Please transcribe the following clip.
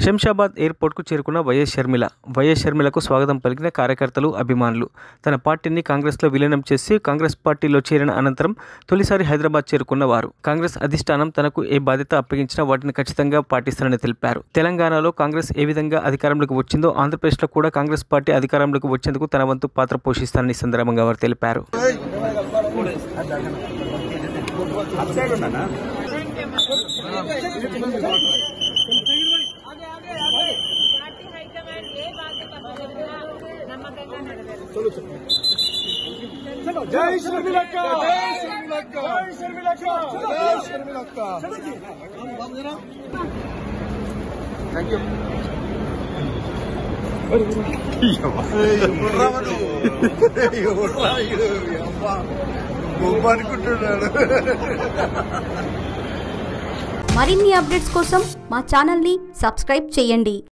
శంషాబాద్ ఎయిర్పోర్ట్కు చేరుకున్న వైఎస్ షర్మిలకు స్వాగతం పలికిన కార్యకర్తలు, అభిమానులు. తన పార్టీని కాంగ్రెస్లో విలీనం చేసి కాంగ్రెస్ పార్టీలో చేరిన అనంతరం తొలిసారి హైదరాబాద్ చేరుకున్న వారు కాంగ్రెస్ అధిష్టానం తనకు ఏ బాధ్యత అప్పగించినా వాటిని ఖచ్చితంగా పాటిస్తారని తెలిపారు. తెలంగాణలో కాంగ్రెస్ ఏ విధంగా అధికారంలోకి వచ్చిందో ఆంధ్రప్రదేశ్లో కూడా కాంగ్రెస్ పార్టీ అధికారంలోకి వచ్చేందుకు తన వంతు పాత్ర పోషిస్తారని సందర్భంగా వారు తెలిపారు. जय शर्मिलक्का, जय शर्मिलक्का, जय शर्मिलक्का, जय शर्मिलक्का। Thank you. మరిన్ని అప్డేట్స్ కోసం మా ఛానల్ ని సబ్స్క్రైబ్ చేయండి.